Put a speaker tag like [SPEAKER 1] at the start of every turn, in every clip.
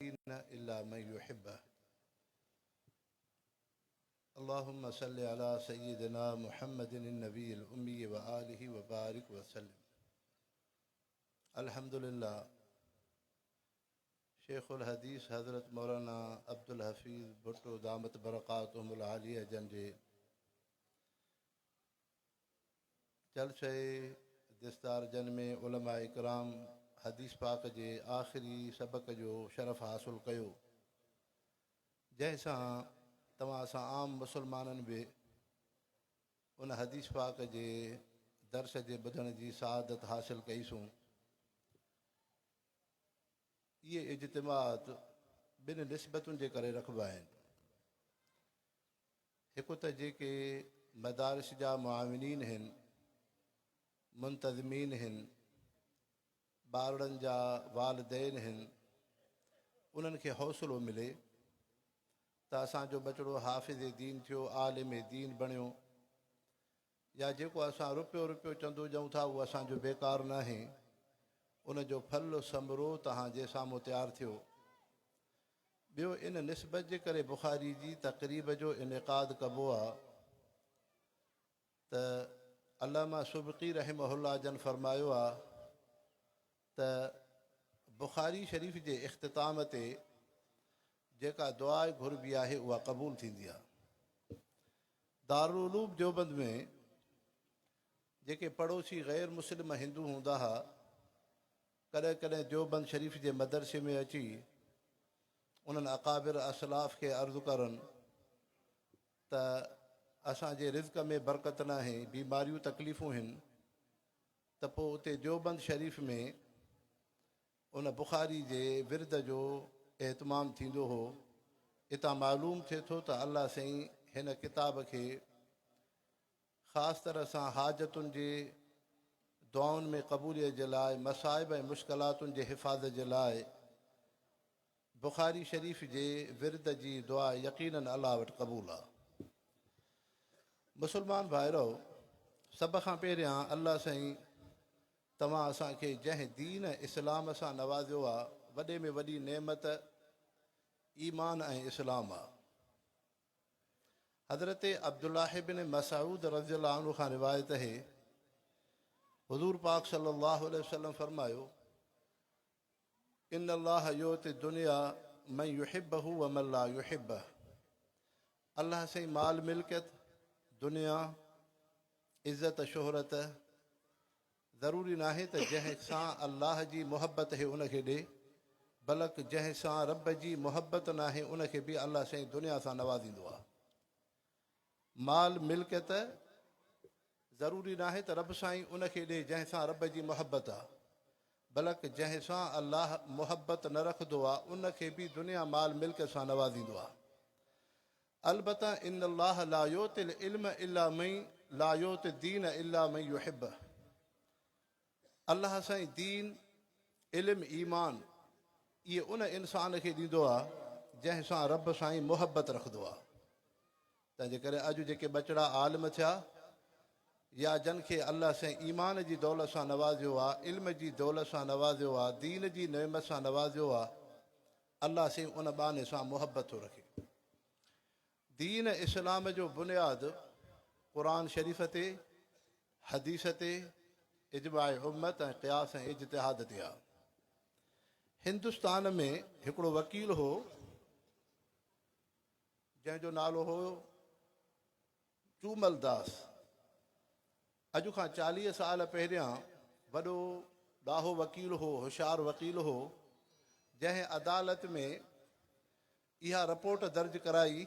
[SPEAKER 1] إلا من يحبه. اللهم صل على سيدنا محمد النبي الأمي وآله وبارك وسلم. अल्हम्दुलिल्लाह, शेखुल हदीस हज़रत मौलाना अब्दुल हफ़ीज़ भुट्टो दामत बरक़ातुहुल आलिया जन जे जलसे दिस्तार जन में उलमा इकराम हदीस पाक जे आख़िरी सबक जो शरफ़ हासिल कयो, जंहिंसां तव्हां असां आम मुसलमाननि बि उन हदीस पाक जे दर्स जे ॿुधण जी सआदत हासिल कईसूं। इहे इज्तिमात ॿिनि निस्बतुनि जे करे रखिबा आहिनि। हिकु त जेके मदारिस जा मुआविनीन आहिनि, मुंतज़मीन आहिनि, ॿारनि जा वालिदैन आहिनि, उन्हनि खे हौसलो मिले त असांजो बचिड़ो हाफ़िज़ दीन थियो, आलिम दीन बणियो, या जेको असां रुपयो चंदो ॾियूं था उहो असांजो बेकार न आहे, उनजो फल समरो तव्हांजे साम्हूं तयारु थियो। ॿियो, इन निस्बत जे करे बुख़ारी जी तक़रीब जो इनेक़ाद कबो आहे त अल्लामा सुबकी रहमहुल्लाह जन फरमायो आहे त बुख़ारी शरीफ़ जे इख़्तिताम ते जेका दुआ घुरबी आहे उहा क़बूल थींदी आहे। दारुल उलूम देवबंद में जेके पड़ोसी गैर मुस्लिम हिंदू हूंदा हुआ, कॾहिं कॾहिं देवबंद शरीफ़ जे मदरसे में अची उन्हनि अकाबिर असलाफ़ खे अर्ज़ु करनि त असांजे रिज़्क़ में बरकत न आहे, बीमारियूं तकलीफ़ूं आहिनि, त पोइ उते देवबंद शरीफ़ में उन बुख़ारी जे विर्द जो एहतमाम थींदो हो। इतां मालूम थिए थो त अल्लाह साईं हिन किताब खे ख़ासि तरह सां हाजतुनि जे दुआउनि में क़बूलियत जे लाइ, मसाइब ऐं मुश्किलातुनि जे हिफ़ाज़त जे लाइ बुख़ारी शरीफ़ जे विर्द जी दुआ यक़ीनन अल्लाह वटि क़बूल आहे। मुस्लमान भाइरो, सभ खां पहिरियां अल्लाह साईं तव्हां असांखे जंहिं दीन इस्लाम सां नवाज़ियो आहे, वॾे में वॾी नेमत ईमान ऐं इस्लाम आहे। हज़रत अब्दुल्लाह बिन मसऊद रज़ियल्लाहु अन्हु खां रिवायत है, हुज़ूर पाक सल्लल्लाहु अलैहि वसल्लम फरमायो, इन्नल्लाह युति दुनिया मन युहिब्बहु व मन ला युहिब्बह। अल्लाह साईं माल मिल्कियत, दुनिया, इज़्ज़त, शोहरत ज़रूरी न आहे त जंहिंसां अल्लाह जी मुहबत आहे उनखे ॾे, बल्कि जंहिंसां रब जी मुहबत न आहे उनखे बि अल्लाह साईं दुनिया सां नवाज़ींदो आहे। माल मिल्कियत ज़रूरी न आहे त रब साईं उनखे ॾे जंहिंसां रब जी मुहबत आहे, बल्कि जंहिंसां अल्लाह मुहबत न रखंदो आहे उनखे बि दुनिया माल मिल्कियत सां नवाज़ींदो आहे। अलबत्ता इन्नल्लाह ला युतिल इल्म इल्ला मन ला युति दीन इल्ला मन युहिब्बह। अल्लाह साईं दीन, इल्म, ईमान इहे उन इंसान खे ॾींदो आहे जंहिंसां रब साईं मुहबत रखंदो आहे। तंहिंजे करे अॼु जेके बचिड़ा आलिम थिया या जन खे अल्लाह साईं ईमान जी दौलत सां नवाज़ियो आहे, इल्म जी दौलत सां नवाज़ियो आहे, दीन जी नेमत सां नवाज़ियो आहे, अल्लाह साईं उन बहाने सां मुहबत थो रखे। दीन इस्लाम जो बुनियादु क़ुरान शरीफ़ ते, हदीस ते, इजमाए उम्मत ऐं क़ियास ऐं इज्तिहाद ते आहे। हिंदुस्तान में हिकिड़ो वकील हो जंहिंजो नालो हो चूमल दास। अॼु खां 40 साल पहिरियां वॾो ॾाहो वकील हो, होशियारु वकील हो, जंहिं अदालत में इहा रिपोर्ट दर्ज कराई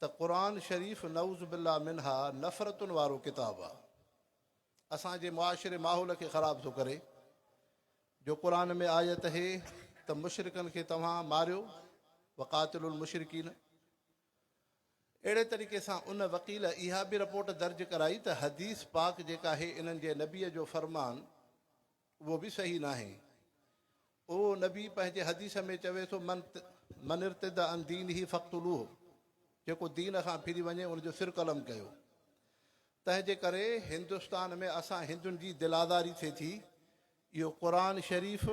[SPEAKER 1] त क़ुरान शरीफ़ नऊज़ बिल्ला मिनहा नफ़रतुनि वारो किताबु आहे, असांजे मुआशिरे माहौल खे ख़राबु थो करे। जो क़ुरान में आयत है त मुशरिकनि खे तव्हां मारियो, वक़ातिलुल मुशरिकीन। अहिड़े तरीक़े सां उन वकील इहा बि रिपोर्ट दर्ज कराई त हदीस पाक जेका आहे इन्हनि जे नबीअ जो फ़रमान उहो बि सही न आहे। उहो नबी पंहिंजे हदीस में चवे थो, मन इर्तिद अन दीन ही फ़क़्तुलूह, जेको दीन खां फिरी वञे उनजो सिर कलम कयो। तंहिंजे करे हिंदुस्तान में असां हिंदुनि जी दिलादारी थिए थी, इहो क़ुरान शरीफ़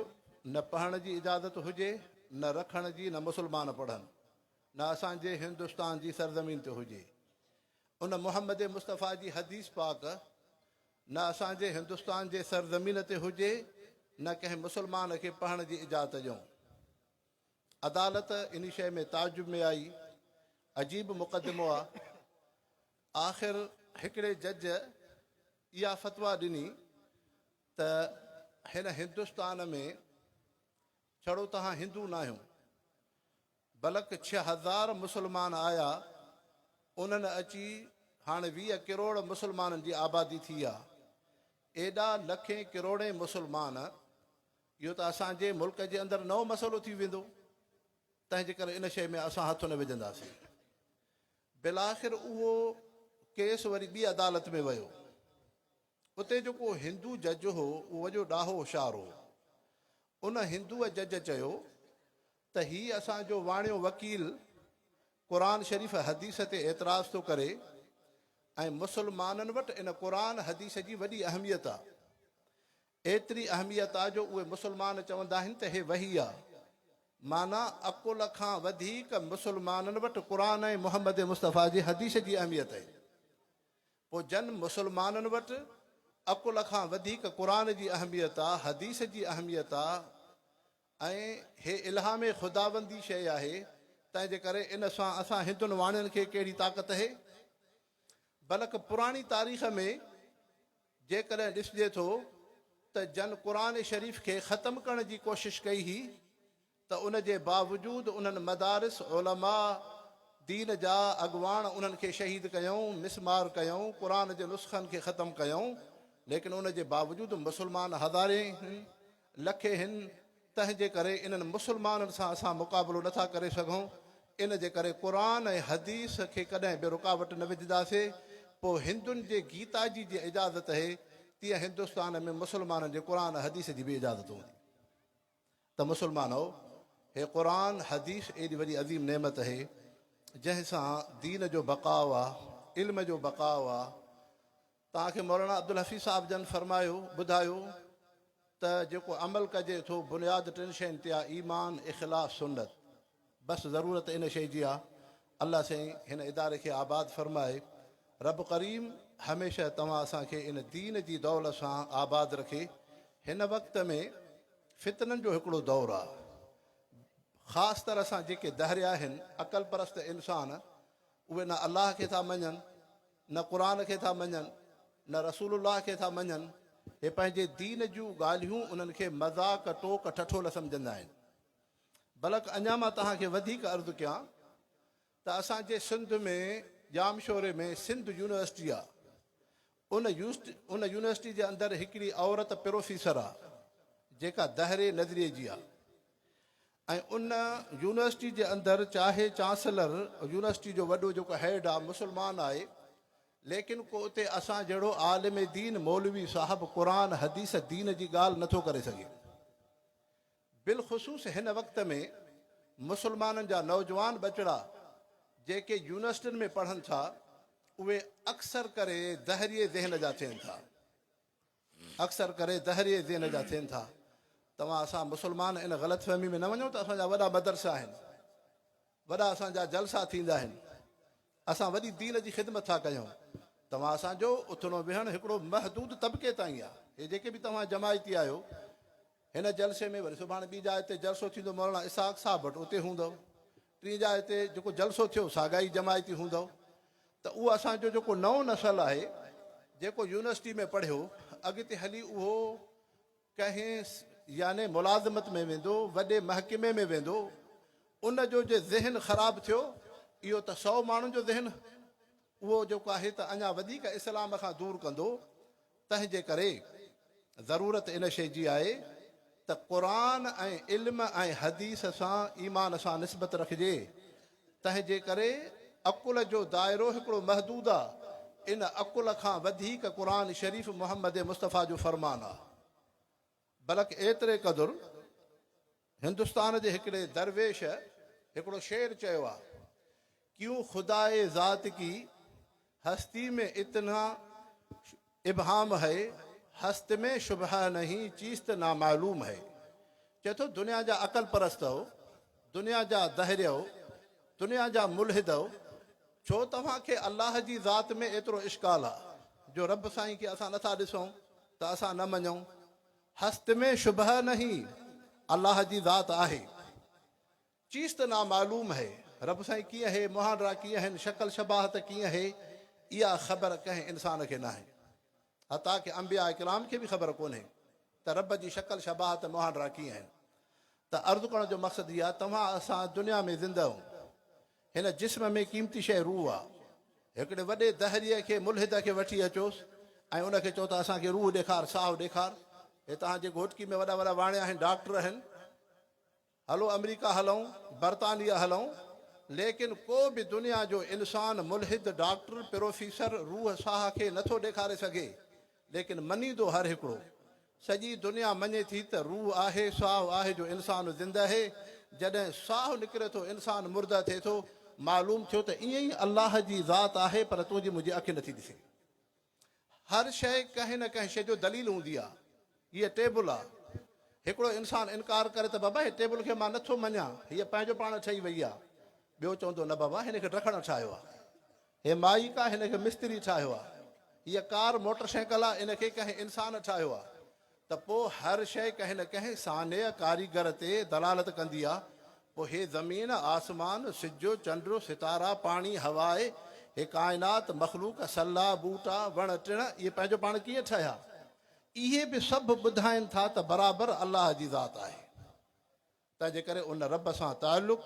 [SPEAKER 1] न पढ़ण जी इजाज़त हुजे, न रखण जी न मुस्लमान पढ़नि, न असांजे हिंदुस्तान जी सरज़मीन ते हुजे। उन मुहम्मद मुस्तफ़ा जी हदीस पाक न असांजे हिंदुस्तान जे सरज़मीन ते हुजे, न कंहिं मुस्लमान खे पढ़ण जी इजाज़त ॾियूं। अदालत इन शइ में ताजुब में आई, अजीब मुक़दमो आहे। आख़िर हिकिड़े जज इहा फ़तवा ॾिनी त हिन हिंदुस्तान में छड़ो तव्हां हिंदू न आहियो, बल्कि 6000 मुस्लमान आया, उन्हनि अची हाणे 20 करोड़ मुस्लमाननि जी आबादी थी आहे। एॾा लखें करोड़े मुस्लमान, इहो त असांजे मुल्क जे अंदरि नओं मसइलो थी वेंदो। तंहिंजे करे इन शइ में असां हथ न विझंदासीं। बिलाख़िर उहो केस वरी ॿी अदालत में वियो। उते जेको हिंदू जज हो उहो वॾो ॾाहो होशियारु हो। उन हिंदूअ जज चयो त हीउ असांजो वाणियो वकील क़ुर शरीफ़ हदीस ते एतिराज़ थो करे, ऐं मुस्लमाननि वटि इन क़ुर हदीस जी वॾी अहमियत आहे। एतिरी अहमियत आहे जो उहे मुस्लमान चवंदा आहिनि त हे वही आहे। माना अकुल खां वधीक मुस्लमाननि वटि क़ुर ऐं मुहम्मद मुस्तफ़ा जी हदीस जी अहमियत आहे। पोइ जन मुस्लमाननि वटि अकुल खां वधीक क़ुर जी अहमियत आहे, हदीस जी अहमियत आहे, ऐं हे इल्हामे ख़ुदाबंदी शइ आहे। तंहिंजे करे इन सां असां हिंदुनि वाणियुनि खे कहिड़ी ताक़त आहे। बल्कि पुराणी तारीख़ में जेकॾहिं ॾिसिजे थो त जन क़ुर शरीफ़ खे ख़तमु करण जी कोशिशि कई हुई, त उन जे बावजूदि उन्हनि मदारिस उलमा दीन जा अॻुवान उन्हनि खे शहीद कयऊं, मिसमार कयऊं, क़ुर जे नुस्ख़नि खे ख़तमु कयऊं। लेकिन उन जे बावजूदि मुस्लमान हज़ारे लखे हिन। तंहिंजे करे इन्हनि मुस्लमाननि सां असां मुक़ाबिलो नथा करे सघूं। इन जे करे क़ुर ऐं हदीस खे कॾहिं बि रुकावट न विझंदासीं। पोइ हिंदुनि जे गीता जी जीअं इजाज़त आहे, तीअं हिंदुस्तान में मुस्लमाननि जे क़ुर हदीस जी बि इजाज़त हूंदी। त मुस्लमानो, हे क़ुर हदीस एॾी वॾी अज़ीम नेमत आहे जंहिंसां दीन जो बक़ाउ आहे, इल्म जो बक़ाउ आहे। तव्हांखे मौलाना अब्दुल हफ़ीज़ साहिब जन फरमायो, ॿुधायो त जेको अमल कजे थो बुनियादु 3 शयुनि ते आहे, ईमान, इख़लास, सुन्नत। बसि ज़रूरत इन शइ जी आहे। अल्लाह साईं हिन इदारे खे आबाद फरमाए। रब करीम हमेशह तव्हां असांखे इन दीन जी दौलत सां आबाद रखे। हिन वक़्त में फितननि जो हिकिड़ो दौरु आहे। ख़ासि तरह सां जेके दहरिया आहिनि, अक़ल परस्त इंसान, उहे न अलाह खे था मञनि, न क़ुर खे था मञनि, न रसूलुल्लाह खे था मञनि। हे पंहिंजे दीन जूं ॻाल्हियूं उन्हनि खे मज़ाक़, टोक, ठठोल सम्झंदा आहिनि। बल्कि अञा मां तव्हांखे वधीक अर्ज़ु कयां त असांजे सिंध में, जामशोरे में सिंध यूनिवर्सिटी आहे। उन यूनिवर्सिटी जे अंदरि हिकिड़ी औरत प्रोफेसर आहे जेका दहरे नज़रिए जी आहे। ऐं उन यूनिवर्सिटी जे अंदरि चाहे चांसलर यूनिवर्सिटी जो वॾो जेको हेड आहे मुस्लमान आहे, लेकिन को उते असां जहिड़ो आलिम दीन मौलवी साहिबु क़ुर हदीस दीन जी ॻाल्हि नथो करे सघे। बिलख़ुसूस हिन वक़्त में मुस्लमाननि जा नौजवान बचड़ा जेके यूनिवर्सिटियुनि में पढ़नि था, उहे अक्सर करे दहरिए ज़हन जा थियनि था। अक्सर करे दहरिए ज़हन जा थियनि था। तव्हां असां मुस्लमान इन ग़लतफ़हमी में न वञो त असांजा वॾा मदरसा आहिनि, वॾा असांजा जलसा थींदा आहिनि, असां वॾी दीन जी ख़िदमत था कयूं। तव्हां असांजो उथणो विहणु हिकिड़ो महदूद तबिके ताईं आहे। हे जेके बि तव्हां जमायती आहियो, हिन जलसे में वरी सुभाणे ॿी जाइ ते जलसो थींदो, मौलाना इसाक़ साहिब वटि, उते हूंदव। टी जाइ ते जेको जलसो थियो सागाई जमायती हूंदव। त उहो असांजो जेको नओं नसल आहे, जेको यूनिवर्सिटी में पढ़ियो, अॻिते हली उहो कंहिं याने मुलाज़मत में वेंदो, वॾे महकमे में वेंदो। उन जो जे ज़हन ख़राबु थियो, इहो त 100 माण्हुनि जो ज़हन उहो जेको आहे त अञा वधीक इस्लाम खां दूरि कंदो। तंहिंजे करे ज़रूरत इन शइ जी आहे त क़ुर ऐं इल्म ऐं हदीस सां, ईमान सां निस्बत रखिजे। तंहिंजे करे अकुल जो दाइरो हिकिड़ो महदूद आहे। इन अकुल खां वधीक क़ुर शरीफ़ मुहम्मद मुस्तफ़ा जो फ़रमान आहे। बल्कि एतिरे क़दुरु हिंदुस्तान जे हिकिड़े दरवेश हिकिड़ो शेर चयो आहे, क्यों खुदाए ज़ात की हस्ती में इतना इबहाम है, हस्त में शुबह नहीं चीज़ त नामालूम है। चए थो दुनिया जा अक़ल परस्त हो, दुनिया जा दहरियो, दुनिया जा मुल्हिदो, छो तव्हांखे अलाह जी ज़ात में एतिरो इश्काल आहे जो रब साईं खे असां नथा ॾिसूं त असां न मञूं? हस्त में शुबह नहीं, अल्लाह जी ज़ात आहे। चीज़ त नामालूम है, रब साईं कीअं है, मुहांडरा कीअं आहिनि, शक्ल शबाहत कीअं है, इहा ख़बर कंहिं इंसान खे न आहे। हता कि अंबिया इकराम खे बि ख़बर कोन्हे त रब जी शक्ल शबाहत मुहांडरा कीअं आहिनि। त अर्ज़ु करण जो मक़सदु इहा आहे, तव्हां असां दुनिया में ज़िंदा आहियूं, हिन जिस्म में क़ीमती शइ रूह आहे। हिकिड़े वॾे दहरीअ खे, मुल्हिद खे वठी अचोसि ऐं उनखे चओ त असांखे रूह ॾेखार, साहु ॾेखार। हे तव्हांजे घोटकी में वॾा वॾा वाणिया आहिनि, डॉक्टर आहिनि, हलो अमेरिका हलूं, बरतानिया हलूं, लेकिन को बि दुनिया जो इंसान, मुल्हिद, डॉक्टर, प्रोफेसर रूह साह खे नथो ॾेखारे सघे। लेकिन मञींदो हर हिकिड़ो, सॼी दुनिया मञे थी त रूह आहे, साहु आहे, जो इंसान ज़िंदा आहे। जॾहिं साहु निकिरे थो, इंसान मुर्दा थिए थो, मालूम थियो त ईअं ई अलाह जी ज़ात आहे, पर तुंहिंजी मुंहिंजी अखि नथी ॾिसे। हर शइ कंहिं न कंहिं शइ जो दलील हूंदी आहे। हीअ टेबल आहे, हिकिड़ो इंसान इनकार करे त बाबा हीअ टेबल खे मां नथो मञां, हीअ पंहिंजो पाण ठही वई आहे। ॿियो चवंदो न बाबा हिनखे ढकणु ठाहियो आहे, हे माइक आहे, हिनखे मिस्त्री ठाहियो आहे, हीअ कार मोटर साइकिल आहे, इनखे कंहिं इंसान ठाहियो आहे। त पोइ हर शइ कंहिं न कंहिं साने कारीगर ते दलालत कंदी आहे। पोइ हे ज़मीन, आसमान, सिजो, चंड, सितारा, पाणी, हवाए, हे काइनात, मखलूक, सला, बूटा, वण टिण, इहे पंहिंजो पाण कीअं ठहिया? इहे बि सभु ॿुधाइनि था त बराबरि अलाह जी ज़ात आहे। तंहिंजे करे उन रब सां ताल्लुक़,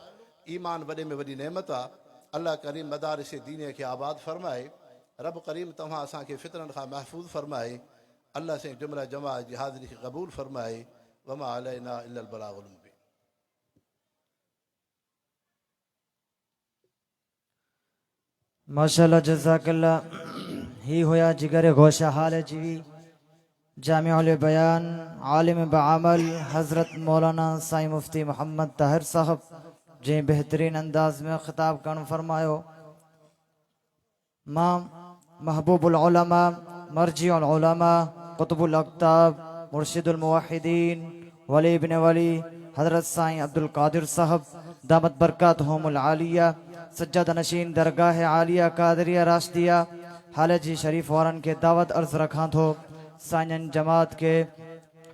[SPEAKER 1] ईमान वॾे में वॾी नेमत आहे। अलाह करीम मदारिस दीन खे आबाद फरमाए। रब करीम तव्हां असांखे फितरनि खां महफ़ूज़ फरमाए। अल्लाह से जुमला जमाअत जी हाज़िरी खे क़बूल फरमाए। वमा अलैना इल्लल बलागुल मुबीन।
[SPEAKER 2] माशाअल्लाह, जज़ाकल्लाह। ही होया जिगर गोशा हाल जीवी जामिउल बयान आलिम बामल हज़रत मौलाना साईं मुफ्ती मोहम्मद ताहिर साहब, जंहिं बेहतरीन अंदाज में ख़िताब करण फरमायो। मां महबूबुल उलमा, मर्जिउल उलमा, कुतुबुल अक़ताब, मुर्शिदुल मुवहिदीन, वली इब्न वली हज़रत साईं अब्दुल कादिर साहब दामत बरकातहुमुल आलिया, सज्जाद नशीन दरगाह आलिया कादरिया राशिदिया हाल जी शरीफ वारनि खे दावत अर्ज़ रखां थो, साईं जमात के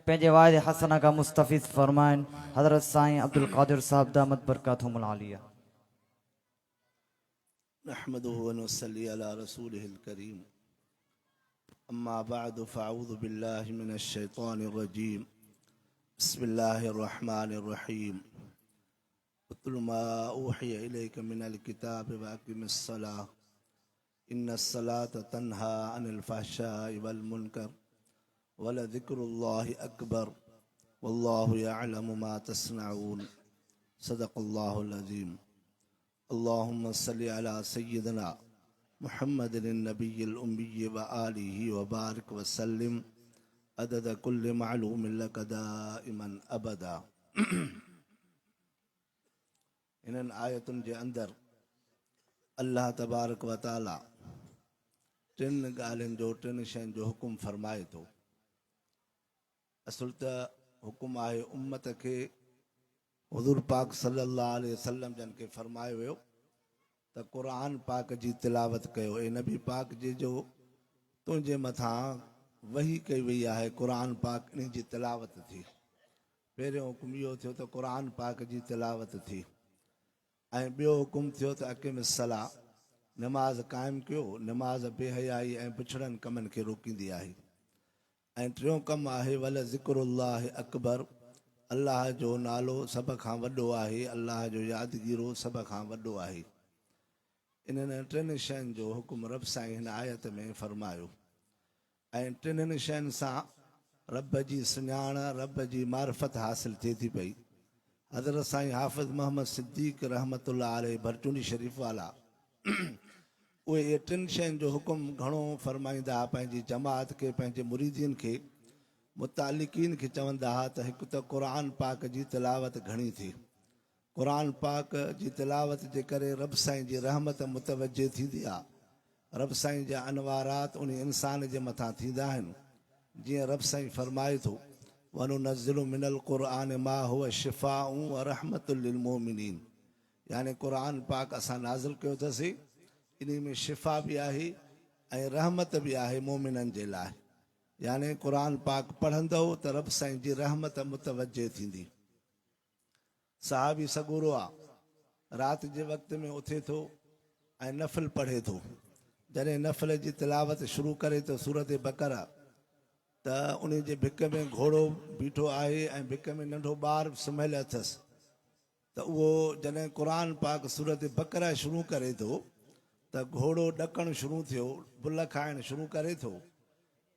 [SPEAKER 2] पंहिंजे वाइद हसना का मुस्तफ़िज़ फरमाइन। हज़रत साईं अब्दुल कादिर साहब दामत बरकातहुमुल आलिया।
[SPEAKER 1] नहमदुहु व नुसल्ली अला रसूलिहिल करीम। अम्मा बअद फ़अऊज़ु बिल्लाहि मिनश शैतानिर रजीम। बिस्मिल्लाहिर रहमानिर रहीम। उतलु मा ऊहिय इलैका मिनल किताबि व अक़िमिस सलाह इन्नस सलाता तन्हा अनिल फ़हशाइ वल मुनकर वलज़िक्रुल्लाहि अकबर वल्लाहु यअलमु मा तस्नऊन। सदक़ल्लाहुल अज़ीम। अल्लाहुम्मा सल्लि अला सय्यिदना मुहम्मदिन नबिय्यिल उम्मी व आलिहि व बारिक व सल्लिम अदद कुल्लि मालूमिन लक दाइमन अबदा। इन्हनि आयतुनि जे अंदरि अल्लाह तबारक व ताला टिनि ॻाल्हियुनि जो, टिनि शयुनि जो हुकुम फरमाए थो। असुल त हुकुम आहे उम्मत खे, हुज़ूर पाक सल्लल्लाहु अलैहि वसल्लम जन खे फरमायो वियो त क़ुरान पाक जी तिलावत कयो। ऐं नबी पाक जी जो तुंहिंजे मथां वही कई वई आहे, क़ुरान पाक इन जी तिलावत थी। पहिरियों हुकुम इहो थियो त क़ुरान पाक जी तिलावत थी। ऐं ॿियो हुकुम थियो त अक़िमिस सलाह, नमाज़ क़ाइमु कयो। नमाज़ बेहयाई ऐं पिछड़नि कमनि खे रोकींदी आहे। ऐं टियों कमु आहे वल ज़िक्रुल्लाहि अकबर, अल्लाह जो नालो सभ खां वॾो आहे, अल्लाह जो यादगीरो सभ खां वॾो आहे। इन्हनि टिनि शयुनि जो हुकुम रब साईं हिन आयत में फरमायो। ऐं टिनि शयुनि सां रब जी सुञाण, रब जी मारिफत हासिल थिए थी पई। हज़रत साईं हाफ़िज़ मोहम्मद सिद्दीक़ रहमतुल्लाह अलैह भरचूनी शरीफ़ वाला उहे इहे टिनि शयुनि जो हुकुम घणो फरमाईंदा हुआ पंहिंजी जमात खे, पंहिंजे मुरीदीन खे, मुतालिकीन खे चवंदा हुआ त हिकु त क़ुरान पाक जी तिलावत घणी थी। क़ुरान पाक जी तिलावत जे करे रब साईं जी रहमत मुतवजे थींदी आहे। रब साईं जा अनवारात उन इंसान जे मथां थींदा आहिनि। जीअं रब साईं फरमाए थो
[SPEAKER 3] वनुनज़्ज़िलु मिनल क़ुरआन मा हुवा शिफ़ाउ व रहमतुल लिल मोमिनीन। यानी क़ुरान पाक असां नाज़िल कयो अथसीं, इन में शिफ़ा बि आहे ऐं रहमत बि आहे मोमिननि जे लाइ। यानी क़ुरान पाक पढ़ंदो त रब साईं जी रहमत मुतवजे थींदी। सहाबी सगुरो आहे, राति जे वक़्त में उथे थो ऐं नफ़िल पढ़े थो। जॾहिं नफ़िल जी तिलावत शुरू करे थो सूरत बक़रा, त उन जे भिक में घोड़ो बीठो आहे ऐं भिक में नंढो ॿारु सुम्हियल अथसि। त उहो जॾहिं क़ुरान पाक सूरत बक़रा शुरू करे थो त घोड़ो ॾकणु शुरू थियो, बुल खाइणु शुरू करे थो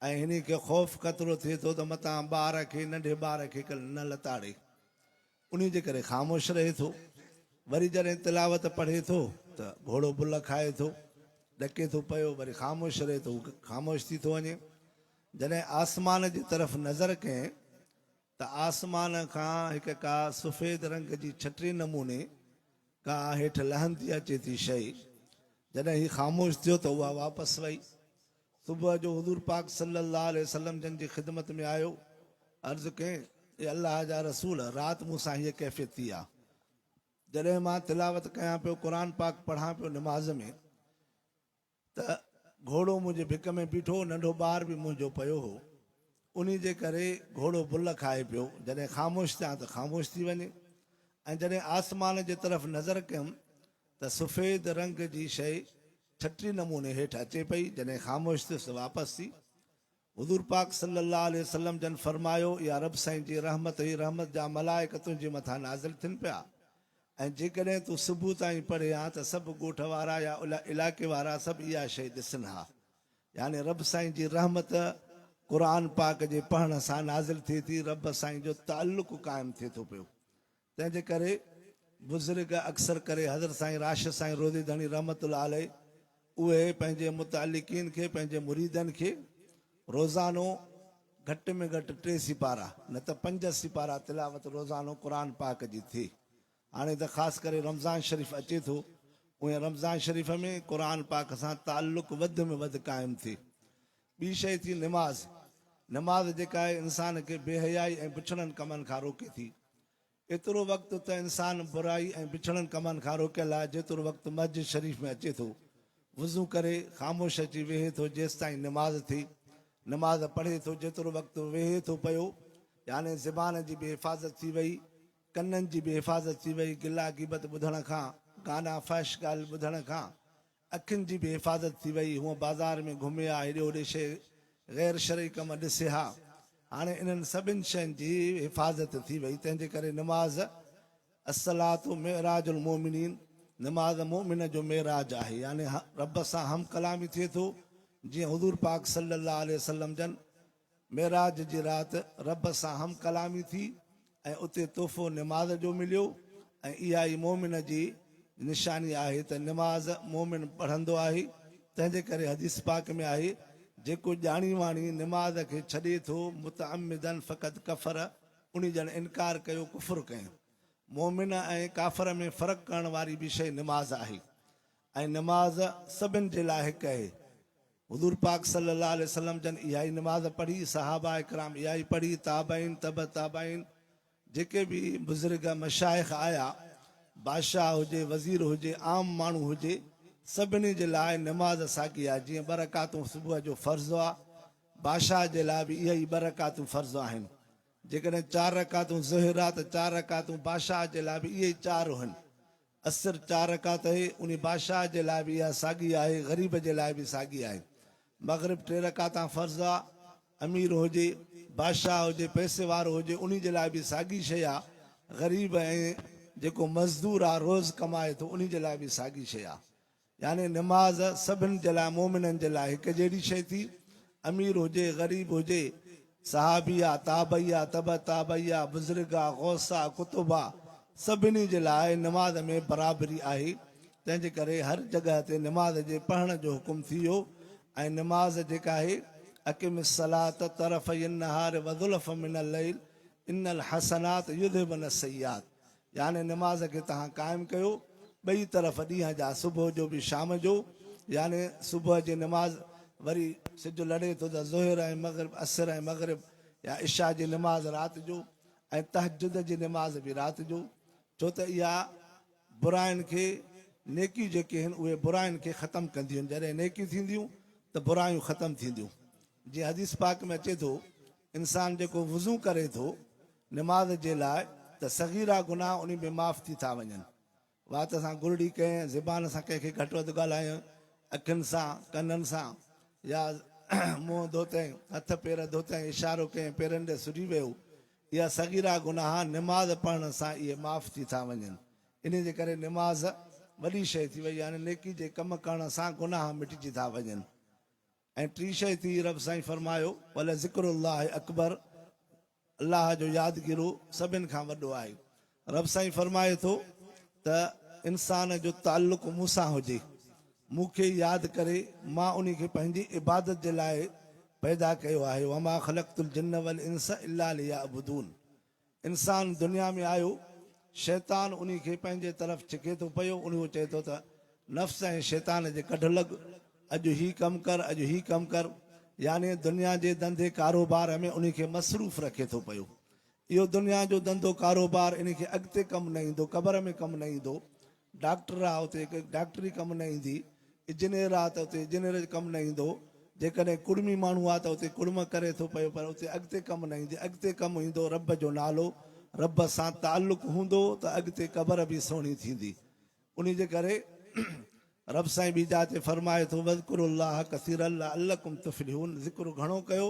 [SPEAKER 3] ऐं हिन खे ख़ौफ़ ख़तरो थिए थो त मतां ॿार खे, नंढे ॿार खे न लताड़े। उन जे करे ख़ामोश रहे थो। वरी जॾहिं तिलावत पढ़े थो त घोड़ो बुल खाए थो, ॾके थो पियो, वरी ख़ामोश रहे थो, ख़ामोश थी थो वञे। जॾहिं आसमान जी तरफ़ नज़र कयईं त आसमान खां हिकु का सफ़ेद रंग जी छटी नमूने का हेठि लहंदी अचे थी शइ। जॾहिं हीउ ख़ामोश थियो त उहा वापसि वई। सुबुह जो हुज़ूर पाक सल्लल्लाहु अलैहि वसल्लम जन जी ख़िदमत में आयो, अर्ज़ु कयईं, ए अल्लाह जा रसूल, राति मूंसां हीअ कैफ़ियत थी आहे। जॾहिं मां तिलावत कयां पियो, क़ुरान पाक पढ़ां पियो निमाज़ में, त घोड़ो मुंहिंजे भिक में बीठो, नंढो ॿारु बि मुंहिंजो पियो हो। उन जे करे घोड़ो बुल खाए पियो। जॾहिं ख़ामोश थियां त ख़ामोश थी वञे। ऐं जॾहिं आसमान जे तरफ़ नज़र कयुमि त सफ़ेद रंग जी शइ छटी नमूने हेठि अचे पई। जॾहिं ख़ामोश थियुसि वापसि थी। हुज़ूर पाक सल्लल्लाहु अलैहि वसल्लम जन फरमायो, या रब साईं जी रहमत ई रहमत जा मलाइक तुंहिंजे मथां नाज़िल थियनि पिया। ऐं जेकॾहिं तूं सुबुह ताईं पढ़े हा त सभु ॻोठ वारा या इलाइक़े वारा सभु इहा शइ ॾिसनि हा। यानी रब साईं जी रहमत क़ुरान पाक जे पढ़ण सां नाज़िल थिए थी। रब साईं जो ताल्लुक़ क़ाइमु थिए थो पियो। तंहिंजे करे बुज़ुर्ग अक्सर करे हज़रत साईं राशिद साईं रोज़ी धणी रहमतुल्लाह अलैह उहे पंहिंजे मुतालिकीन खे, पंहिंजे मुरीदनि खे रोज़ानो घटि में घटि 3 सिपारा न त 5 सिपारा तिलावत रोज़ानो क़ुरान पाक जी थिए। हाणे त ख़ासि करे रमज़ान शरीफ़ अचे थो, उहे रमज़ान शरीफ़ में क़ुरान पाक सां ताल्लुक़ वधि में वधि क़ाइमु थिए। ॿी शइ थी निमाज़। निमाज़ जेका आहे इंसान खे बेहयाई ऐं बिछड़नि कमनि खां रोके थी। एतिरो वक़्तु त इंसान बुराई ऐं बिछड़नि कमनि खां रोकियल आहे, जेतिरो वक़्तु मस्जिद शरीफ़ में अचे थो, वुज़ू करे ख़ामोश अची वेहे थो जेसि ताईं निमाज़ थी, निमाज़ पढ़े थो, जेतिरो वक़्तु वेहे थो पियो, यानी ज़बान जी बि हिफ़ाज़त थी वई, कननि जी बि हिफ़ाज़त थी वई, गिला गिबत ॿुधण खां, गाना फ़हिश ॻाल्हि ॿुधण खां, अखियुनि जी बि हिफ़ाज़त थी वई। हूअं बाज़ार में घुमे हा, हेॾे होॾे शइ ग़ैर शरई कम ॾिसे हा। हाणे इन्हनि सभिनि शयुनि जी हिफ़ाज़त थी वई। तंहिंजे करे निमाज़ अस्सलातु मेराजुल मोमिनीन, निमाज़ मोमिन जो मेराज आहे। यानी रब सां हम कलामी थिए थो। जीअं हुज़ूर पाक सल्लल्लाहु अलैहि वसल्लम जन मेराज जी राति रब सां हम कलामी थी ऐं उते तोहफ़ो निमाज़ जो मिलियो। ऐं इहा ई मोमिन जी निशानी आहे त निमाज़ मोमिन पढ़ंदो आहे। तंहिंजे करे हदीस पाक में आहे, जेको ॼाणी वाणी निमाज़ खे छॾे थो, मुतअम्मिदन फ़क़त कफ़र, उन ॼण इनकार कयो, कुफ़ुर कयो। मोमिन ऐं काफ़र में फ़र्क़ु करण वारी बि शइ निमाज़ आहे। ऐं निमाज़ सभिनि जे लाइ हिकु आहे। हुज़ूर पाक सल्लल्लाहु अलैहि वसल्लम जन इहा ई निमाज़ पढ़ी, सहाबा इकराम इहा ई पढ़ी, ताबाइन तब ताबाइन जेके बि बुज़ुर्ग मशाइख़ आया, बादशाह हुजे, वज़ीर हुजे, आम माण्हू हुजे, सभिनी जे लाइ निमाज़ साॻी आहे। जीअं 2 रकातूं सुबुह जो फ़र्ज़ु आहे, बादशाह जे लाइ बि इहा ई 2 रकातूं फ़र्ज़ु आहिनि। जेकॾहिं 4 रकातूं ज़ुहर आहे त 4 रकातूं बादशाह जे लाइ बि इहे ई 4 आहिनि। असर 4 रकात आहे, उन बादशाह जे लाइ बि इहा साॻी आहे, ग़रीब जे लाइ बि साॻी आहे। मग़रिब 3 रकातां फ़र्ज़ु आहे, अमीर हुजे, बादशाह हुजे, पैसे वारो हुजे, उन जे लाइ बि साॻी शइ आहे। ग़रीब ऐं जेको मज़दूर आहे, रोज़ कमाए थो, उन जे लाइ बि साॻी शइ आहे। यानी निमाज़ सभिनि जे लाइ, मोमिननि जे लाइ हिकु जहिड़ी शइ थी। अमीर हुजे, ग़रीब हुजे, सहाबी आहे, ताबई आहे, तब ताबई आहे, बुज़ुर्ग आहे, गौस आहे, कुतुब आहे, सभिनी जे लाइ निमाज़ में बराबरी आहे। तंहिंजे करे हर जॻह ते निमाज़ जे पढ़ण जो हुकुम थी वियो। ऐं निमाज़ जेका आहे, अक़िम सलात तरफ़ नहार व ज़ुल्फ़ मिनल लैल इन्नल हसनात युज़हिबन सय्यात। यानी निमाज़ खे तव्हां क़ाइमु कयो ॿई तरफ़ ॾींहं जा, सुबुह जो बि शाम जो। यानी सुबुह जी निमाज़ वरी सिजु लड़े थो त ज़ुहर ऐं मग़रिब, असर ऐं मग़रिब, या इशा जी निमाज़ राति जो ऐं तहजुद जी निमाज़ बि राति जो, छो त इहा बुराइनि खे नेकियूं जेके आहिनि उहे बुराइनि खे ख़तमु कंदियूं आहिनि। जॾहिं नेकियूं थींदियूं त बुरायूं ख़तमु थींदियूं। जीअं हदीस पाक में अचे थो, इंसान जेको वुज़ू करे थो निमाज़ जे लाइ त सगीरा गुनाह उन में माफ़ थी था वञनि। वात सां गुरड़ी कयं, ज़बान सां कंहिंखे घटि वधि ॻाल्हायूं, अखियुनि सां, कननि सां, या मुंहुं धोतई, हथ पेर धोतई, इशारो कयं, पेरनि ॾे सुरी वियो, इहा सगीरा गुनाह निमाज़ पढ़ण सां इहे माफ़ थी था वञनि। इन जे करे निमाज़ वॾी शइ थी वई, यानी नेकी जे कमु करण सां गुनाह मिटिजी था वञनि। ऐं टी शइ थी, रब साईं फरमायो वल ज़िक्रुल्लाह अकबर, अलाह जो यादगिरो सभिनि खां वॾो आहे। रब साईं फरमाए थो त इंसान जो ताल्लुक़ मूंसां हुजे, मूंखे यादि करे मां उन खे पंहिंजी इबादत जे लाइ पैदा कयो आहे। वमा ख़लक़तुल जिन्न वल इंस इल्ला लियअबुदून। इंसान दुनिया में आयो, शैतान उन खे पंहिंजे तरफ़ छिके थो पियो, उन चए थो त नफ़्स ऐं शैतान जे कढ लॻ, अॼु ही कमु कर, अॼु ही कमु कर, यानी दुनिया जे धंधे कारोबार में उन खे मसरूफ़ रखे थो पियो। इहो दुनिया जो धंधो कारोबार इन खे अॻिते कमु न ईंदो, क़बर में कमु न ईंदो। डॉक्टर आहे उते डॉक्टरी कमु न ईंदी, इंजीनियर आहे त उते इंजीनियर कमु न ईंदो, जेकॾहिं कुड़मी माण्हू आहे त उते कुड़म करे थो पियो, पर उते अॻिते कमु न ईंदी। अॻिते कमु ईंदो रब जो नालो, रब सां ताल्लुक़ हूंदो त अॻिते क़बर बि सुहिणी थींदी। उन जे करे रब साईं बि जाते फरमाए थो वज़कुरुल्लाह कसीरन लअल्लकुम तुफ़्लिहून, ज़िक्र घणो कयो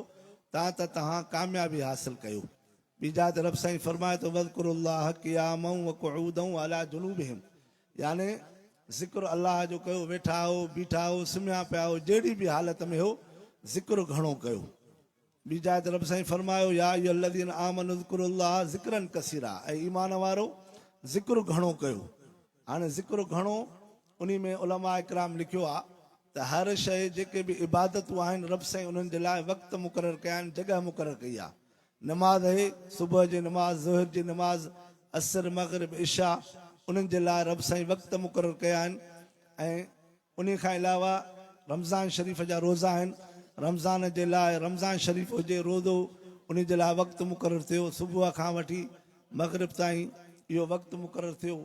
[SPEAKER 3] तव्हां कामयाबी हासिल कयो। ॿी जाते रब साईं फरमाए थो वज़कुरुल्लाह क़ियामन व क़ुऊदन व अला जुनूबिहिम, यानी ज़िक्र अलाह जो कयो, वेठा हो, बीठा हो, सुम्हिया पिया हो, जहिड़ी बि हालत में हो, ज़िक्र घणो कयो। ॿी जाते रब साईं फरमायो या अय्युहल्लज़ीना आमनू ज़िक्रुल्लाह ज़िक्रन कसीरा, ऐं ईमान वारो ज़िक्र घणो कयो। हाणे ज़िक्र घणो उन में उलमा इकराम लिखियो आहे त हर शइ जेके बि इबादतूं आहिनि रब साईं उन्हनि जे लाइ वक़्तु मुक़ररु कया आहिनि, जॻह मुक़ररु कई आहे। नमाज़ आहे, सुबुह जी नमाज़, ज़ोहर जी नमाज़, असर, मग़रिब, इशा, उन्हनि जे लाइ रब साईं वक़्तु मुक़ररु कया आहिनि। ऐं उन खां अलावा रमज़ान शरीफ़ जा रोज़ा आहिनि, रमज़ान जे लाइ रमज़ान शरीफ़ हुजे रोज़ो, उन जे लाइ वक़्तु मुक़ररु थियो। सुबुह खां वठी मग़रिब ताईं इहो वक़्तु मुक़ररु थियो।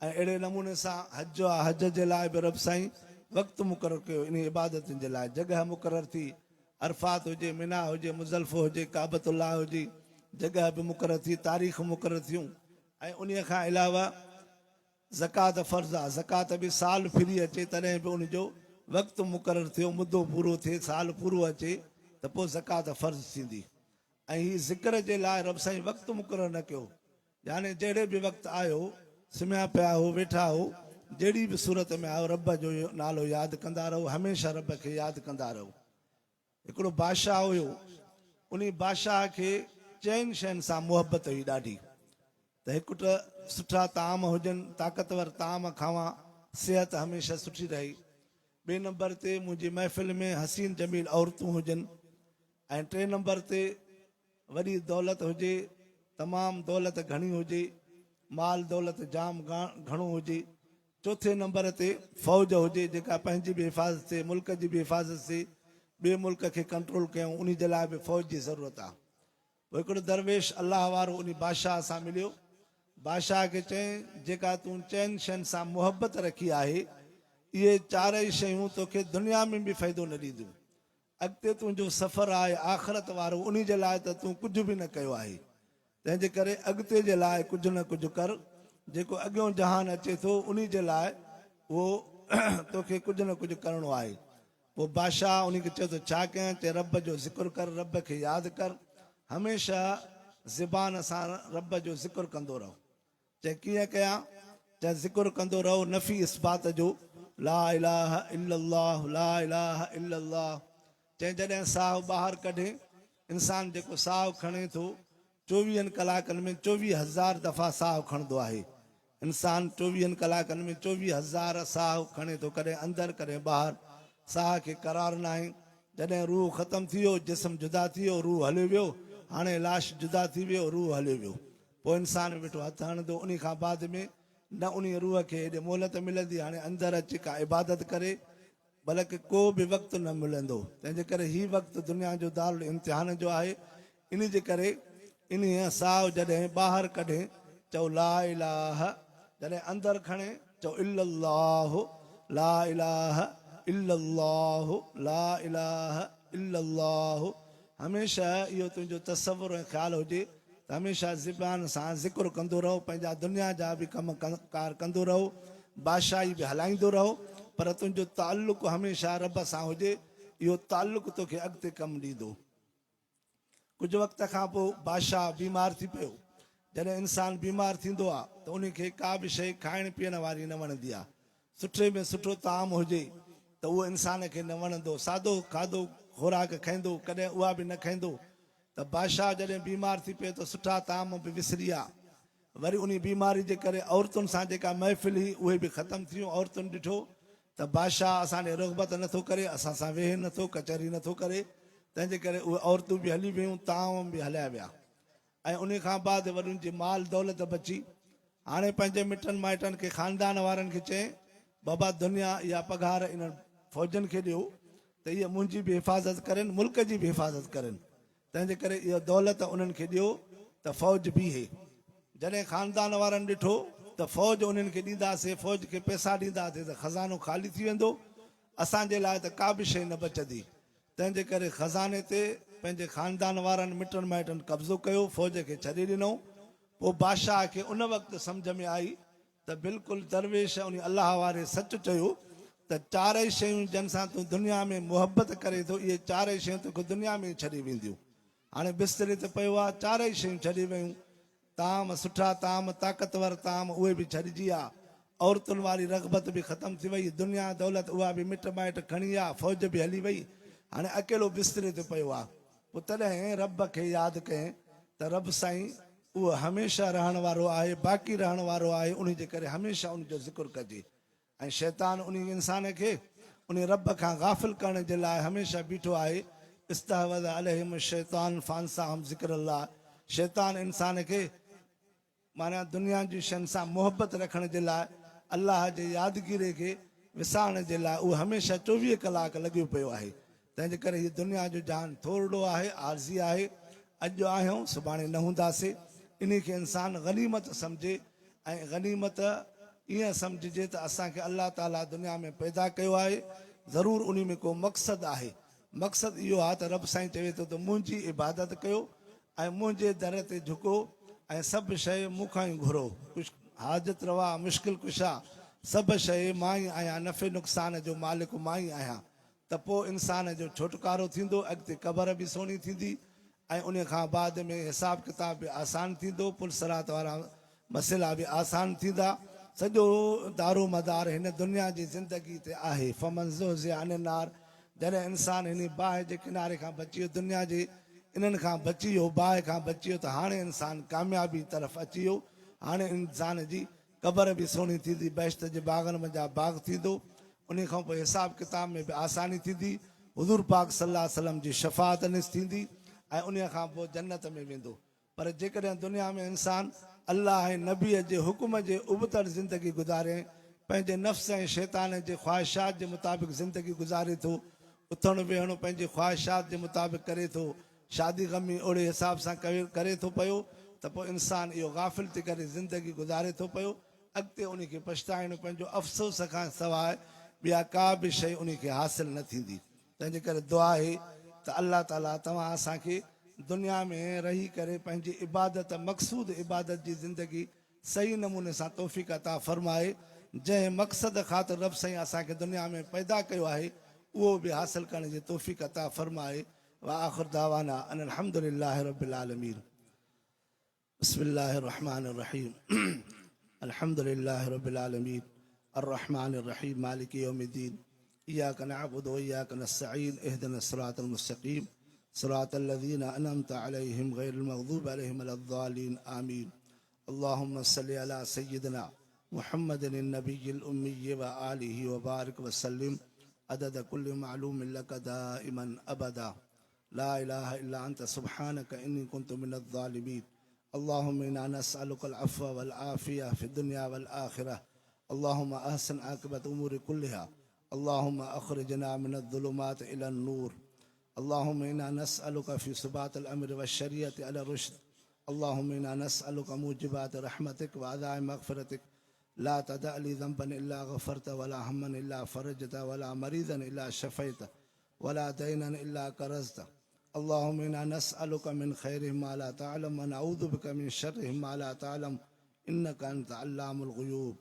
[SPEAKER 3] ऐं अहिड़े नमूने सां हज आहे, हज जे लाइ बि रब साईं वक़्तु मुक़ररु कयो। इन इबादतुनि जे लाइ जॻह मुक़ररु थी, अरफ़ात हुजे, मिना हुजे, मुज़ल्फ़ो हुजे, काबतुल्लाह हुजे, जॻह बि मुक़ररु थी, तारीख़ मुक़ररु थियूं। ऐं उन खां अलावा ज़कात फ़र्ज़ु आहे, ज़कात बि साल फिरी अचे तॾहिं बि उनजो वक़्तु मुक़ररु थियो, मुदो पूरो थिए, साल पूरो अचे त पोइ ज़कात फ़र्ज़ु थींदी। ऐं हीअ ज़िक्र जे लाइ रब साईं वक़्तु मुक़ररु न कयो, यानी जहिड़े बि वक़्तु आयो, सुम्हिया पिया हो, वेठा हो, जहिड़ी बि सूरत में आयो रब जो नालो यादि कंदा रहो, हमेशह रब खे यादि कंदा रहो। हिकिड़ो बादशाह हुयो, उन बादशाह खे चइनि शयुनि सां मुहबत हुई ॾाढी, त हिकु त सुठा ताम हुजनि, ताक़तवर ताम खावां, सिहत हमेशह सुठी रही। ॿिए नंबर ते मुंहिंजी महफ़िल में हसीन जमील औरतूं हुजनि। ऐं टे नंबर ते वॾी दौलत हुजे, तमामु दौलत घणी हुजे, माल दौलत जाम घणो हुजे। चौथे नंबर ते फ़ौज हुजे जेका पंहिंजी बि हिफ़ाज़त थिए, मुल्क जी बि हिफ़ाज़त थिए, ॿिए मुल्क खे कंट्रोल कयूं, उन जे लाइ बि फ़ौज जी ज़रूरत आहे। पोइ हिकिड़ो दरवेश अलाह वारो उन बादशाह सां मिलियो। बादशाह खे चयईं जेका तूं चइनि शयुनि सां मुहबत रखी आहे, इहे चारई शयूं तोखे दुनिया में बि फ़ाइदो न ॾींदियूं, अॻिते तुंहिंजो सफ़र आहे आख़िरत वारो, उन जे लाइ त तूं कुझु बि न कयो आहे। तंहिंजे करे अॻिते जे लाइ कुझु न कुझु कर, जेको अॻियों जहान अचे थो उन जे लाइ उहो तोखे कुझु न कुझु करिणो आहे। पोइ बादशाह उन खे चयो त छा कयां? चए रब जो ज़िक्र कर, रब खे यादि कर, हमेशह ज़बान सां रब जो ज़िक्र कंदो रहो। चए कीअं कयां? चए ज़िक्र कंदो रहो नफ़ी इस्बात जो, ला इलाहा इल्लल्लाह, ला इलाहा इल्लल्लाह। चए जॾहिं साहु ॿाहिरि कढे, इंसान जेको साहु खणे थो 24 कलाकनि में 24,000 दफ़ा साहु खणंदो आहे। इंसान 24 कलाकनि में 24,000 साहु खणे थो, कॾहिं अंदरि कॾहिं ॿाहिरि। साह खे करार न आहे। जॾहिं रूह ख़तमु थी वियो, जिस्म जुदा थी वियो, रूह हलियो वियो, हाणे लाश जुदा थी वियो, रूह हलियो वियो। पोइ इंसान वेठो हथु हणंदो, उन खां बाद में न उन रूह खे हेॾे मोहलत मिलंदी, हाणे अंदरि अची का इबादत करे, बल्कि को बि वक़्तु न मिलंदो। तंहिंजे करे हीउ वक़्तु दुनिया जो दारुल इम्तिहान जो आहे। इन जे करे इन साह जॾहिं ॿाहिरि कढे चओ ला इलाह, जॾहिं अंदरि खणे चओ इल्लल्लाहु ला इलाह इल्लल्लाहु ला इलाह इल्लल्लाहु। हमेशह इहो तुंहिंजो तसवुर ऐं ख़्यालु हुजे त हमेशह ज़बान सां ज़िक्र कंदो रहो, पंहिंजा दुनिया जा बि कम कार कंदो रहो, बादशाही बि हलाईंदो रहो, पर तुंहिंजो ताल्लुक़ हमेशह रब सां हुजे। इहो ताल्लुक़ तोखे अॻिते कमु ॾींदो। कुझु वक़्त खां पोइ बादशाह बीमार थी पियो। जॾहिं इंसानु बीमार थींदो आहे त उनखे का बि शइ खाइण पीअण वारी न वणंदी आहे। सुठे में सुठो ताम हुजे त उहो इंसान खे न वणंदो, सादो खाधो खुराक खाईंदो, कॾहिं उहा बि न खाईंदो। त बादशाह जॾहिं बीमार थी पियो त सुठा ताम बि विसरी विया। वरी उन बीमारी जे करे औरतुनि सां जेका महफ़िल हुई उहे बि ख़तमु थियूं। औरतुनि ॾिठो त बादशाह असां ॾे रुग़बत नथो करे, असां सां वेहे नथो, कचहरी नथो करे, तंहिंजे करे उहे औरतूं बि हली वियूं, ताम बि हलिया विया। ऐं उन खां बाद वरी उनजी माल दौलत बची। हाणे पंहिंजे मिटनि माइटनि खे, ख़ानदान वारनि खे चए बाबा दुनिया इहा पघार इन्हनि फ़ौजनि खे ॾियो त इहे मुंहिंजी बि हिफ़ाज़त करनि, मुल्क जी बि हिफ़ाज़त करनि, तंहिंजे करे इहा दौलत उन्हनि खे ॾियो त फ़ौज बीहे। जॾहिं ख़ानदान वारनि ॾिठो त फ़ौज उन्हनि खे ॾींदासीं, फ़ौज खे पैसा ॾींदासीं त ख़ज़ानो ख़ाली थी वेंदो, असांजे लाइ त का बि शइ न बचंदी। तंहिंजे करे ख़ज़ाने ते पंहिंजे ख़ानदान वारनि मिटनि माइटनि कब्ज़ो कयो, फ़ौज खे छॾे ॾिनो। पोइ बादशाह खे उन वक़्तु सम्झ में आई त बिल्कुलु दरवेश उन अलाह वारे सच चयो त चारई शयूं जिन सां तूं दुनिया में मुहबत करे थो, इहे चारई शयूं तोखे दुनिया में छॾी वेंदियूं। हाणे बिस्तरे ते पियो आहे, चारई शयूं छॾी वियूं। ताम, सुठा ताम, ताक़तवर ताम, उहे बि छॾिजी विया। औरतुनि वारी रग़बत बि ख़तमु थी वई, दुनिया दौलत उहा बि मिट माइट खणी विया, फ़ौज बि हली वई। हाणे अकेलो बिस्तरे ते पियो आहे। पोइ तॾहिं रब खे यादि कयईं त रब साईं उहो हमेशह रहण वारो आहे, बाक़ी रहण वारो आहे, उन जे करे हमेशह उनजो ज़िक्र कजे। ऐं शैतान उन इंसान खे उन रब खां गाफ़िल करण जे लाइ हमेशह बीठो आहे। इस्तहवज़ अलैहिम शैतान फांसाहुम ज़िक्रुल्लाह। शैतान इंसान खे माना दुनिया जी शयुनि सां मुहबत रखण जे लाइ, अलाह जे यादगिरी खे विसारण जे लाइ उहो हमेशह 24 कलाक लॻियो पियो आहे। तंहिंजे करे हीअ दुनिया जो जान थोरो आहे, आरज़ी आहे। अॼु आहियूं, सुभाणे न हूंदासीं। इन खे इंसान गनीमत सम्झे ऐं गनीमत ईअं सम्झिजे त असांखे अलाह ताला दुनिया में पैदा कयो आहे, ज़रूरु उन में को मक़सदु आहे। मक़सदु इहो आहे त रब साईं चवे थो त मुंहिंजी इबादत कयो ऐं मुंहिंजे दर ते झुको ऐं सभु शइ मूंखां ई घुरो। कुझु हाजत रवा, मुश्किल कुशा, सभु शइ मां ई आहियां, नफ़े नुक़सान जो मालिक मां ई आहियां। त पोइ इंसान जो छुटकारो थींदो, अॻिते क़बर बि सुहिणी थींदी ऐं उन खां बाद में हिसाब किताब बि आसान थींदो, पुलसरात वारा मसइला बि आसान थींदा। सॼो दारो मदार हिन दुनिया जी ज़िंदगी ते आहे। फमन ज़ुहज़िह अनिन नार, जॾहिं इंसानु हिन बाहि जे किनारे खां बची वियो, दुनिया जे इन्हनि खां बची वियो, बाहि खां बची वियो, त हाणे इंसानु कामयाबी तरफ़ अची वियो। हाणे इंसान जी क़बर बि सुहिणी थींदी, बेश्त जे बाग़नि मंझां बाग़ थींदो। उन खां पोइ हिसाब किताब में बि आसानी थींदी, हुज़ूर पाक सल्लल्लाहु अलैहि वसल्लम जी शफ़ाअत निस थींदी ऐं उन खां पोइ जन्नत में वेंदो। पर जेकॾहिं दुनिया में इंसानु अल्लाह ऐं नबीअ जे हुकुम जे उबतड़ ज़िंदगी गुज़ारे, पंहिंजे नफ़्स ऐं शैतान जे ख़्वाहिशात जे मुताबिक़ ज़िंदगी गुज़ारे थो, उथणु वेहणु पंहिंजे ख़्वाहिशात जे मुताबिक़ करे थो, शादी ग़मी ओड़े हिसाब सां करे थो पियो, त पोइ इंसानु इहो गाफ़िल थी करे ज़िंदगी गुज़ारे थो पियो। अॻिते उन खे पछताइणो पंहिंजो अफ़सोस खां सवाइ ॿिया का बि शइ उन खे हासिल न थींदी। तंहिंजे करे दुआ आहे त अलाह ताला तव्हां असांखे दुनिया में रही करे पंहिंजी इबादत, मक़सूद इबादत जी ज़िंदगी सही नमूने सां तौफ़ीक़ अता फ़रमाए। जंहिं मक़सद ख़ातिर रब साईं असांखे दुनिया में पैदा कयो आहे उहो बि हासिल करण जी तौफ़ीक़ अता फ़रमाए। व आख़िर दावाना अनिल हम्दुलिल्लाहि रब्बिल आलमीन। बिस्मिल्लाहिर रहमानिर रहीम। अल्हम्दुलिल्लाहि रब्बिल आलमीन अर्रहमानिर रहीम मालिकि यौमिद्दीन। इय्याका नअबुदु व इय्याका नस्तईन इहदिनस सिरातल मुस्तक़ीम सिरातल लज़ीना अनअमता अलैहिम गैरिल मग़दूबि अलैहिम वलद्दालीन आमीन। अल्लाहुम्मा सल्लि अला सय्यिदिना मुहम्मदिन नबिय्यिल उम्मी व आलिहि व बारिक व सल्लिम अदद कुल्लि मालूमिन लक दाइमन अबदा। ला इलाहा इल्ला अंत सुब्हानक इन्नी कुन्तु मिनज़ ज़ालिमीन। अल्लाहुम्मा इन्ना नस्अलुकल अफ़्व वल आफ़िया फ़िद दुनिया वल आख़िरह। अल्लाहुम्मा अहसिन आक़िबत उमूरि कुल्लिहा। अल्लाहुम्मा अख़रिजना मिनज़ ज़ुलुमाति इलन नूर। اللهم إنا نسألك في ثبات الأمر والشريعة على الرشد. اللهم إنا نسألك موجبات رحمتك وعزائم مغفرتك. لا تدع لي ذنبا إلا غفرت، ولا هما إلا فرجت، ولا مريضا إلا شفيت، ولا دينا إلا قرضت. اللهم إنا نسألك من خيرهم ما لا تعلم، ونعوذ بك من شرهم ما لا تعلم، إنك أنت علام الغيوب.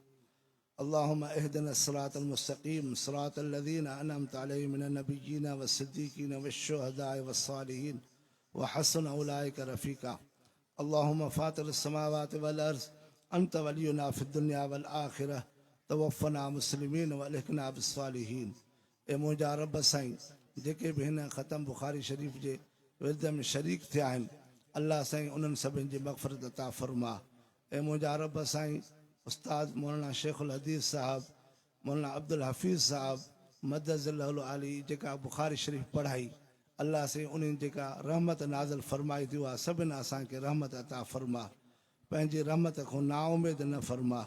[SPEAKER 3] اللهم اهدنا الصراط المستقيم، صراط الذين أنعمت عليهم من النبيين والصديقين والشهداء والصالحين وحسن أولئك رفيقا. اللهم فاطر السماوات والأرض، أنت ولينا في الدنيا والآخرة، توفنا مسلمين والحقنا بالصالحين. اے मुंहिंजा रब साईं, जेके बि हिन ख़तम बुखारी शरीफ़ जे विर्द में शरीक थिया आहिनि, अल्लाह साईं उन्हनि सभिनि जी मग़फ़िरत अता फ़रमा। ऐं मुंहिंजा रब साईं उस्ताद मौलाना शेखुल हदीस साहब, मौलाना अब्दुल हफ़ीज़ साहब मदज़िल्लहुल आली, जेका बुखारी शरीफ़ पढ़ाई, अल्लाह साईं उन्हनि जेका रहमत नाज़िल फ़रमाई थी, उहा सभिनि असांखे रहमत अता फ़रमा, पंहिंजी रहमत खां नाउमेद न फ़रमा।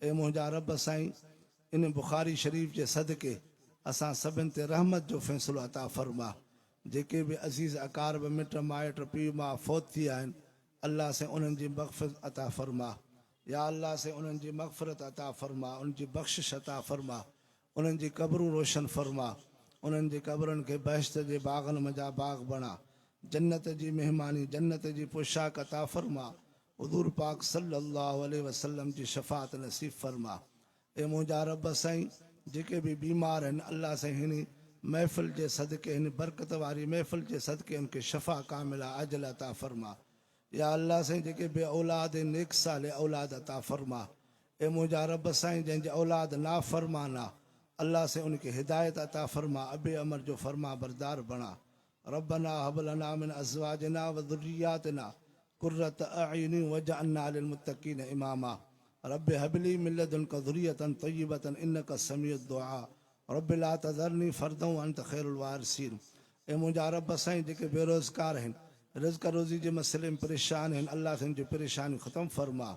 [SPEAKER 3] ऐं मुंहिंजा रब साईं, इन बुखारी शरीफ़ जे सदके असां सभिनि ते रहमत जो फ़ैसिलो अता फ़रमा। जेके बि अज़ीज़ अकारब मिट माइट पीउ मां फ़ौत थी विया आहिनि, अल्लाह साईं उन्हनि जी मग़फ़िरत अता फ़रमा। या अल्लाह साईं उन्हनि जी मग़फ़िरत अता फ़रमा, उन्हनि जी बख़्शिश अता फ़रमा, उन्हनि जी क़बरूं रोशन फ़रमा, उन्हनि जी क़बरुनि खे बहिश्त जे बाग़नि मंझां बाग़ बणा, जन्नत जी महिमानी, जन्नत जी पोशाक अता फ़रमा, हुज़ूर पाक सल्लल्लाहु अलैहि वसल्लम जी शफ़ाअत नसीब फ़रमा। ऐं मुंहिंजा रब साईं, जेके बि बीमार आहिनि, अल्लाह साईं हिन महफ़िल जे सदके, हिन बरकत वारी महफ़िल जे सदके उनखे शफ़ा कामिला अजल अता फ़रमा। या अल्लाह साईं, जेके बे औलाद नेक साले औलाद अता फ़रमा। ऐं मुंहिंजा रब साईं, जंहिंजे औलाद नाफ़रमान आहे, अल्लाह साईं उनखे हिदायत अता फ़रमा, अबे अमर जो फ़रमा बरदार बणा। रब्बना हब लना मिन अज़वाजना व ज़ुर्रिय्यातिना क़ुर्रत अअयुन वजअलना लिलमुत्तक़ीन इमामा। रब्बि हबली मिन लदुनका ज़ुर्रियतन तय्यिबतन इन्नका समीउद दुआ। रब्बि ला तज़रनी फ़र्दन व अंत ख़ैरुल वारिसीन। ऐं मुंहिंजा रब साईं, जेके बेरोज़गार आहिनि, रिज़्क़ रोज़ी जे मसइले में परेशान आहिनि, अल्लाह साईं जी परेशानियूं ख़तमु फ़रमा।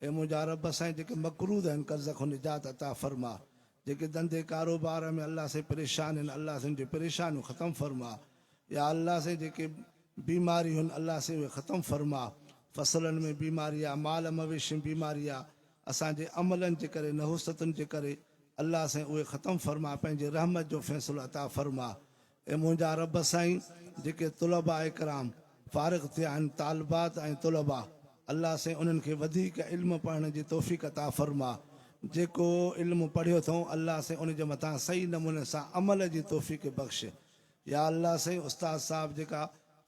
[SPEAKER 3] ऐं मुंहिंजा रब साईं, जेके मक़रूज़ आहिनि, कर्ज़ खां निजात अता फ़रमा। जेके धंधे कारोबार में अल्लाह साईं परेशान आहिनि, अल्लाह साईं जी परेशानियूं ख़तमु फ़रमा। या अल्लाह साईं, जेके बीमारियूं आहिनि, अल्लाह साईं उहे ख़तमु फ़रमा। फ़सलनि में बीमारी आहे, माल मवेशी में बीमारी आहे, असांजे अमलनि जे करे, नहुसतुनि जे करे, अल्लाह साईं उहे ख़तमु फ़रमा, पंहिंजे रहमत जो फ़ैसिलो अता फ़रमा। ऐं मुंहिंजा रब साईं, जेके तुलबा इकराम फ़ारिग़ थिया आहिनि, तालिबात ऐं तुलबा, अल्लाह साईं उन्हनि खे वधीक इल्मु पढ़ण जी तौफ़ीक़ अता फ़रमा। जेको इल्मु पढ़ियो अथऊं, अल्लाह साईं उन जे मथां सही नमूने सां अमल जी तौफ़ीक़ बख़्श। या अल्लाह साईं, उस्ताद साहब जेका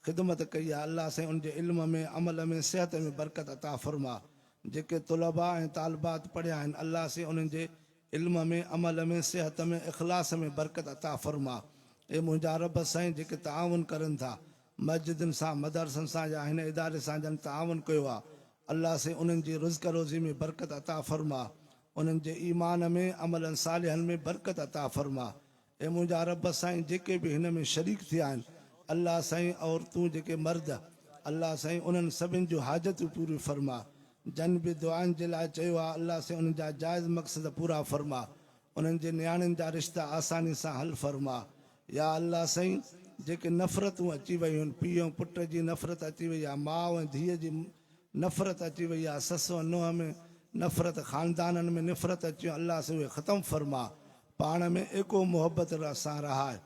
[SPEAKER 3] ख़िदमत कई आहे, अल्लाह साईं उनजे इल्म में, अमल में, सिहत में बरकत अता फ़रमा। जेके तुलबा ऐं तालिबात पढ़िया आहिनि, अल्लाह साईं उन्हनि जे इल्म में, अमल में, सिहत में, इख़लास में बरकत अता फ़रमा। ऐं मुंहिंजा रब साईं, जेके ताउन करनि था मस्जिदुनि सां, मदरसनि सां, या हिन इदारे सां जन ताउन कयो आहे, अल्लाह साईं उन्हनि जी रिज़्क़ रोज़ी में बरकत अता फ़रमा, उन्हनि जे ईमान में, अमलनि सालिहनि में बरकत अता फ़रमा। ऐं मुंहिंजा रब साईं, जेके बि हिन में शरीक थिया आहिनि, अल्लाह साईं औरतूं, जेके मर्द, अल्लाह साईं उन्हनि सभिनि जूं हाजतूं पूरियूं फ़रमा। जन बि दुआनि जे लाइ चयो आहे, अल्लाह साईं उन्हनि जा जाइज़ मक़सद पूरा फ़रमा, उन्हनि जे नियाणियुनि जा रिश्ता आसानी सां हल फ़रमा। या अल्लाह साईं, जेके नफ़रतूं अची वियूं आहिनि, पीउ पुट जी नफ़रत अची वई आहे, माउ ऐं धीअ जी नफ़रत अची वई आहे, ससु नुंहं में नफ़रत, ख़ानदाननि में नफ़रत अची, अल्लाह साईं उहे ख़तमु फ़रमा, पाण में एको मोहबत सां रहाए।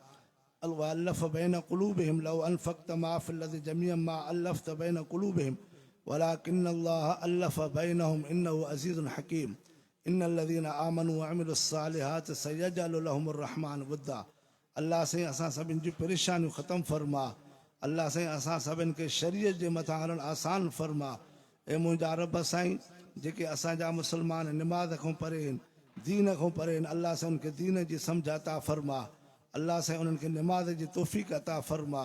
[SPEAKER 3] अल्लफ़ बैन क़ुलूबिहिम लौ अनफ़क़्त मा फ़िल अर्ज़ि जमीअन मा अल्लफ़्त बैन क़ुलूबिहिम वलाकिन्न अल्लाह अल्लफ़ बैनहुम इन्नहु अज़ीज़ुन हकीम। इन्नल्लज़ीना आमनू व अमिलुस्सालिहात सयजअलु लहुमुर रहमान वुद्दा। अल्लाह साईं असां सभिनि जूं परेशानियूं ख़तमु फ़रमा। अल्लाह साईं असां सभिनि खे शरीयत जे मथां हलणु आसान फ़रमा। ऐं मुंहिंजा रब साईं, जेके असांजा मुस्लमान निमाज़ खां परे आहिनि, दीन खां परे आहिनि, अल्लाह साईं उनखे दीन जी सम्झ अता फ़रमा, अल्लाह साईं उन्हनि खे निमाज़ जी तौफ़ीक़ अता फ़रमा।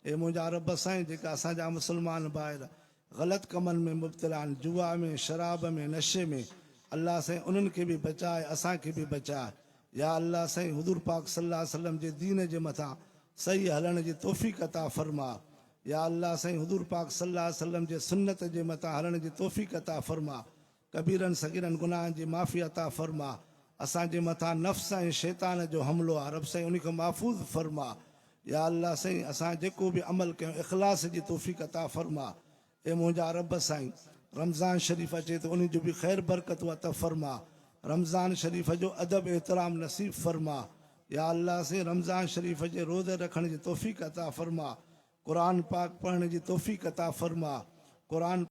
[SPEAKER 3] ऐं मुंहिंजा रब साईं, जेका असांजा मुस्लमान भाइर ग़लति कमनि में मुब्तला आहिनि, जुआ में, शराब में, नशे में, अल्लाह साईं उन्हनि खे बि बचाए, असांखे बि बचाए। या अल्लाह साईं, हुज़ूर पाक सल्लल्लाहु अलैहि वसल्लम जे दीन जे मथां सही हलण जी तौफ़ीक़ अता फ़रमा। या अल्लाह साईं, हुज़ूर पाक सल्लल्लाहु अलैहि वसल्लम जे सुन्नत जे मथां हलण जी तौफ़ीक़ अता फ़रमा, कबीरनि सगीरनि गुनाहनि जी माफ़ी अता फ़रमा। असांजे मथां नफ़्स ऐं शैतान जो हमिलो आहे, रब साईं उन खे महफ़ूज़ फ़रमा। या अल्लाह साईं असां जेको बि अमल कयूं इख़लास जी तौफ़ीक़ अता फरमा। ए मुंहिंजा रब साईं, रमज़ान शरीफ़ अचे तो उन जो बि ख़ैर बरकत अता फरमा। रमज़ान शरीफ़ जो अदब एहतराम नसीब फरमा। या अल्लाह से रमज़ान शरीफ़ जे रोज़े रखण जी तौफ़ीक़ अता फरमा। क़ुरान पाक पढ़ण जी तौफ़ीक़ अता फरमा। क़ुरान